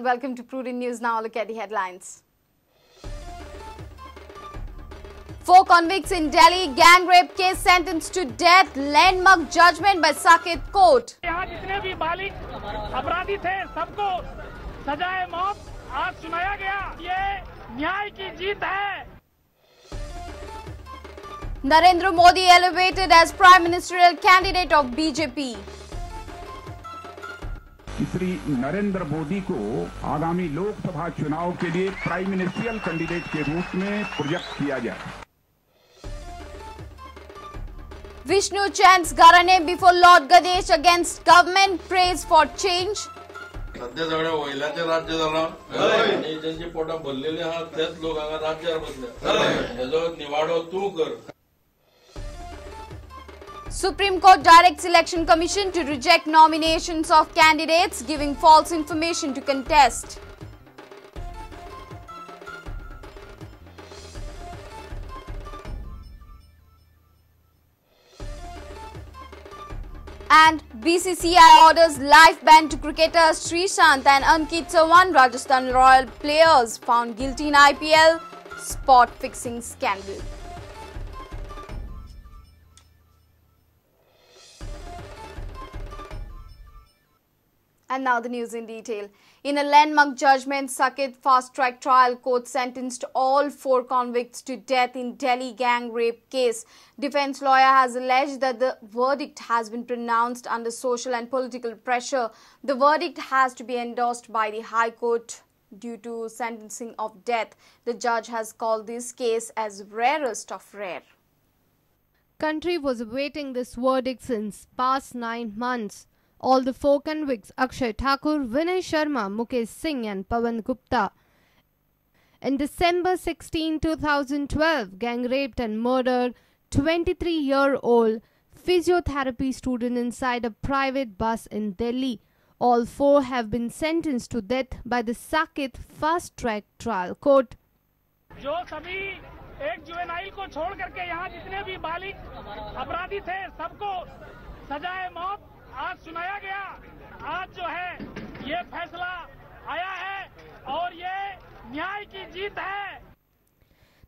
welcome to Prudent News. Now look at the headlines. 4 convicts in Delhi gang rape case sentenced to death. Landmark judgment by Saket Court. यहाँ जितने भी बालिग अपराधी थे सबको सजाए मौत आज सुनाया गया। ये न्याय की जीत है। Narendra Modi elevated as Prime Ministerial candidate of BJP. Shri Narendra Modi को आगामी लोकसभा चुनाव के लिए प्राइम मिनिस्ट्रियल कैंडिडेट के रूप में प्रोजेक्ट किया जाए। Vishnu chants Garane before Lord Ganesh against government prays for change. सध्या सगळ्या वयल्याचे राज्य झाला आणि ज्यांची पोटां भरलेली आहात तेच लोक हांगा राज्यार बसल्या हेजो निवाडो तूं कर. Supreme Court directs Election Commission to reject nominations of candidates giving false information to contest. And BCCI orders life ban to cricketers Srishant and Ankit Chavan. Rajasthan Royal players found guilty in IPL spot fixing scandal. And now the news in detail. In a landmark judgment, Saket fast-track trial court sentenced all 4 convicts to death in Delhi gang rape case. Defense lawyer has alleged that the verdict has been pronounced under social and political pressure. The verdict has to be endorsed by the High Court due to sentencing of death. The judge has called this case as rarest of rare. Country was awaiting this verdict since past 9 months. All the 4 convicts, Akshay Thakur, Vinay Sharma, Mukesh Singh and Pawan Gupta, in December 16, 2012, gang raped and murdered 23-year-old physiotherapy student inside a private bus in Delhi. All 4 have been sentenced to death by the Saket fast-track trial court. जो सभी एक juvenile को छोड़ करके यहाँ जितने भी बालिग अपराधी थे सबको सजाए मौत आज सुनाया गया। आज जो है ये फैसला आया है और ये न्याय की जीत है।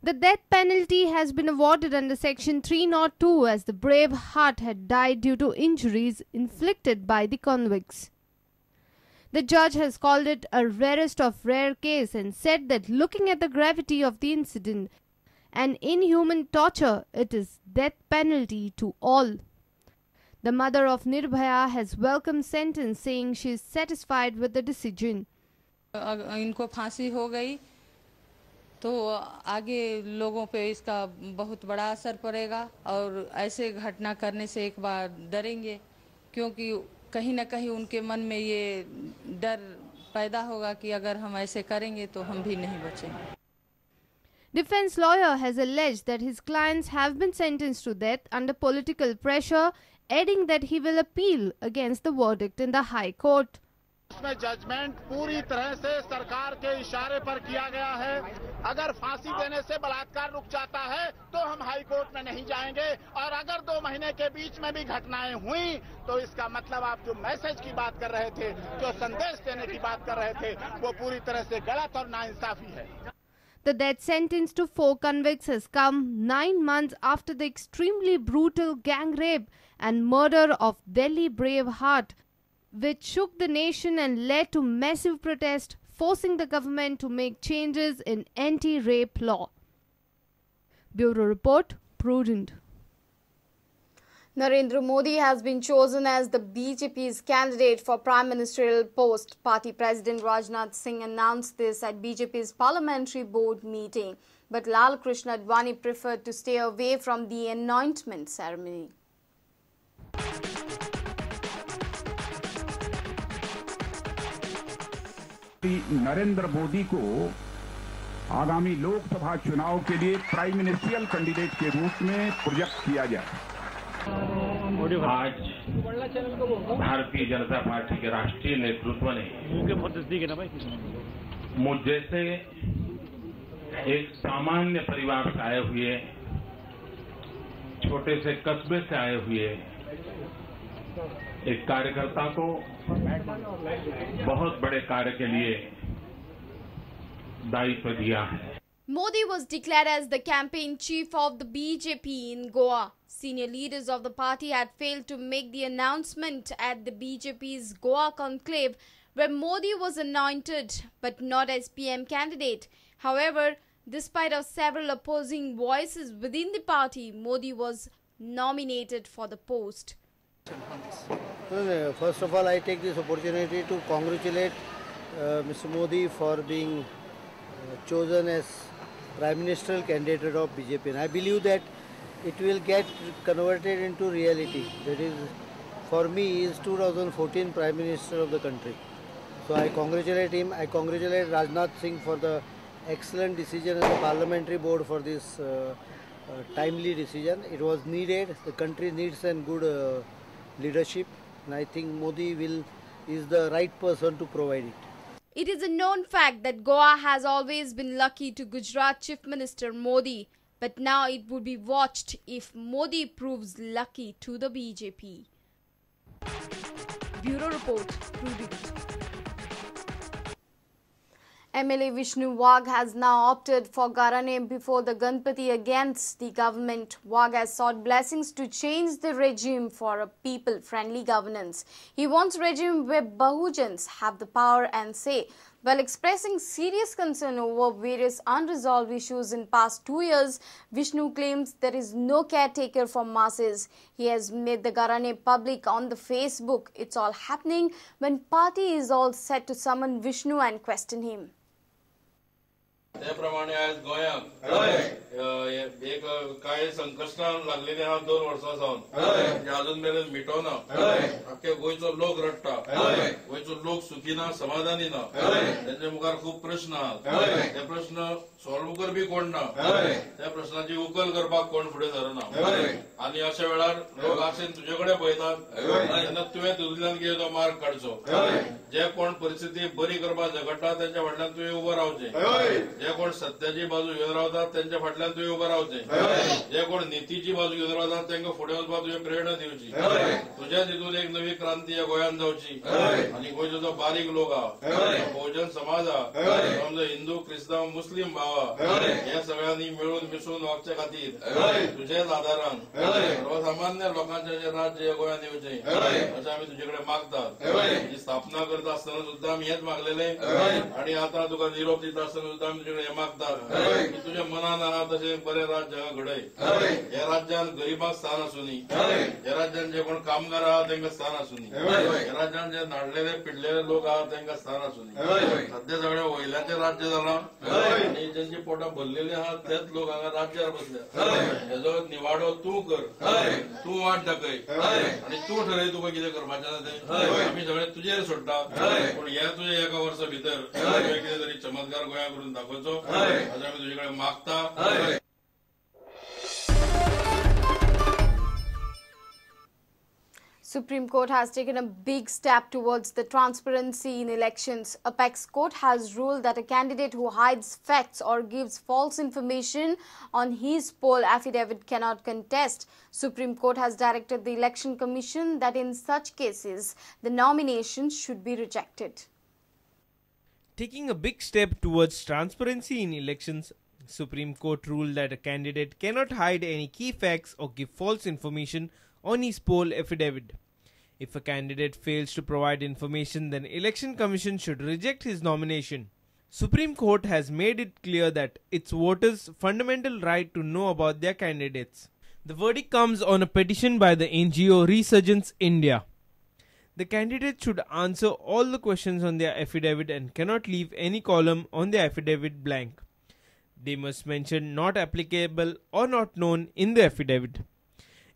The death penalty has been awarded under Section 302 as the brave heart had died due to injuries inflicted by the convicts. The judge has called it a rarest of rare case and said that looking at the gravity of the incident and inhuman torture, it is death penalty to all. The mother of Nirbhaya has welcomed sentence, saying she is satisfied with the decision. इनको फांसी हो गई तो आगे लोगों पे इसका बहुत बड़ा असर पड़ेगा और ऐसे घटना करने से एक बार डरेंगे क्योंकि कहीं न कहीं उनके मन में ये डर पैदा होगा कि अगर हम ऐसे करेंगे तो हम भी नहीं बचेंगे. Defense lawyer has alleged that his clients have been sentenced to death under political pressure, adding that he will appeal against the verdict in the High Court. इसमें जजमेंट पूरी तरह से सरकार के इशारे पर किया गया है। अगर फांसी देने से बलात्कार रुक जाता है तो हम हाई कोर्ट में नहीं जाएंगे और अगर 2 महीने के बीच में भी घटनाएं हुई तो इसका मतलब आप जो मैसेज की बात कर रहे थे, जो संदेश देने की बात कर रहे थे, वो पूरी तरह से गलत और नाइंसाफी है. The death sentence to 4 convicts has come 9 months after the extremely brutal gang rape and murder of Delhi Braveheart, which shook the nation and led to massive protest, forcing the government to make changes in anti-rape law. Bureau Report, Prudent. Narendra Modi has been chosen as the BJP's candidate for Prime Ministerial post. Party President Rajnath Singh announced this at BJP's Parliamentary Board meeting. But Lal Krishna Advani preferred to stay away from the anointment ceremony. Narendra Modi को आगामी लोकसभा चुनाव के लिए prime ministerial candidate के रूप में project किया जाए. आज भारतीय जनता पार्टी के राष्ट्रीय नेतृत्व ने मुझ जैसे एक सामान्य परिवार से आए हुए, छोटे से कस्बे से आए हुए एक कार्यकर्ता को बहुत बड़े कार्य के लिए दायित्व दिया है। Modi was declared as the campaign chief of the BJP in Goa. Senior leaders of the party had failed to make the announcement at the BJP's Goa conclave, where Modi was anointed but not as PM candidate. However, despite of several opposing voices within the party, Modi was nominated for the post. First of all, I take this opportunity to congratulate Mr. Modi for being chosen as Prime Ministerial candidate of BJP. And I believe that it will get converted into reality. That is, for me, he is 2014 Prime Minister of the country. So I congratulate him. I congratulate Rajnath Singh for the excellent decision in the Parliamentary Board for this timely decision. It was needed. The country needs a good leadership, and I think Modi is the right person to provide it. It is a known fact that Goa has always been lucky to Gujarat Chief Minister Modi, but now it would be watched if Modi proves lucky to the BJP. Bureau Report, Prudent. MLA Vishnu Wagh has now opted for Garane before the Ganpati against the government. Wagh has sought blessings to change the regime for a people-friendly governance. He wants a regime where Bahujans have the power and say. While expressing serious concern over various unresolved issues in past 2 years, Vishnu claims there is no caretaker for masses. He has made the Garane public on the Facebook. It's all happening when party is all set to summon Vishnu and question him. त्याप्रमाणे आज गोंयांत एक काय संकश्टान लागलेले आहा 2 वर्सां सावन म्हणजे अजून मेरेन मिटोना अख्खे गोंयचो लोक रडटा गोंयचो लोक सुखी ना समाधानी ना त्यांच्या मुखार खूब प्रश्न आहात ते प्रश्न सॉल्व करपी कोण ना त्या प्रश्नाची उकल करपाक कोण फुडें सरना आनी अशा वेळार लोक आशेन तुजे कडेन पळयतात तेन्ना तुवें तुजेंतल्यान कितें मार्ग काडचो जे कोण परिस्थिती बरी करपाक झगडटा त्यांच्या फाटल्यान तुवें उबो रावचें जे कोण सत्याची बाजू घेवन रावतात त्यांच्या फाटल्यान तुवें उबो रावचें जे कोण नितीची बाजू घेवन रावतात तांकां फुडें वचपाक तुवें प्रेरणा दिवची तुज्या हितून एक नवी क्रांती ह्या गोंयांत जावची आनी गोंयचो जो बारीक लोक आहा बहुजन समाज आहा समजा हिंदू क्रिस्तांव मुस्लीम भाव आहा हे सगळ्यांनी मिळून मिसळून वागचे खातीर तुजेच आदारान सर्वसामान्य लोकांचें जे राज्य गोंयांत येवचें अशें आमी तुजे कडेन मागतात ही स्थापना करता आसतना सुद्दां आमी हेच मागलेलें आनी आतां तुका निरोप दिता आसतना सुद्दां आमी तुजे कडेन हें मागतात की तुज्या मनान आहा तशें बरें राज्य हांगा घडय ह्या राज्यांत गरीबाक स्थान आसूनी ह्या राज्यांत जे कोण कामगार आहा तांकां स्थान आसूनी ह्या राज्यांत जे नाडलेले पिडलेले लोक आहा तांकां स्थान आसूनी सध्या सगळें वयल्याचें राज्य जालां आनी जेंची पोटां भरलेलीं आहा तेच लोक हांगा राज्यार बसल्या हेजो निवाडो तूं कर तूं वाट दाखय आनी तूं ठरय तुका कितें करपाचें ना तें आमी सगळे तुजेर सोडटा पूण हे तुजे एका वर्सा भितर कितें तरी चमत्कार गोंया करून दाखोवचो अशें आमी तुजे कडेन मागता. Supreme Court has taken a big step towards the transparency in elections. Apex Court has ruled that a candidate who hides facts or gives false information on his poll affidavit cannot contest. Supreme Court has directed the Election Commission that in such cases, the nomination should be rejected. Taking a big step towards transparency in elections, Supreme Court ruled that a candidate cannot hide any key facts or give false information on his poll affidavit. If a candidate fails to provide information, then Election Commission should reject his nomination. Supreme Court has made it clear that it's voters' fundamental right to know about their candidates. The verdict comes on a petition by the NGO Resurgence India. The candidate should answer all the questions on their affidavit and cannot leave any column on their affidavit blank. They must mention not applicable or not known in the affidavit.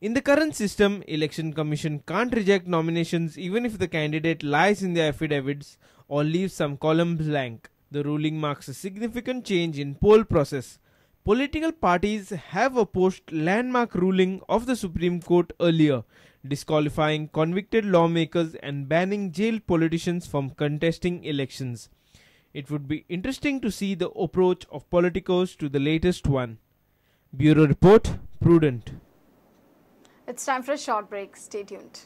In the current system, Election Commission can't reject nominations even if the candidate lies in their affidavits or leaves some columns blank. The ruling marks a significant change in poll process. Political parties have opposed landmark ruling of the Supreme Court earlier, disqualifying convicted lawmakers and banning jailed politicians from contesting elections. It would be interesting to see the approach of politicos to the latest one. Bureau Report, Prudent. It's time for a short break. Stay tuned.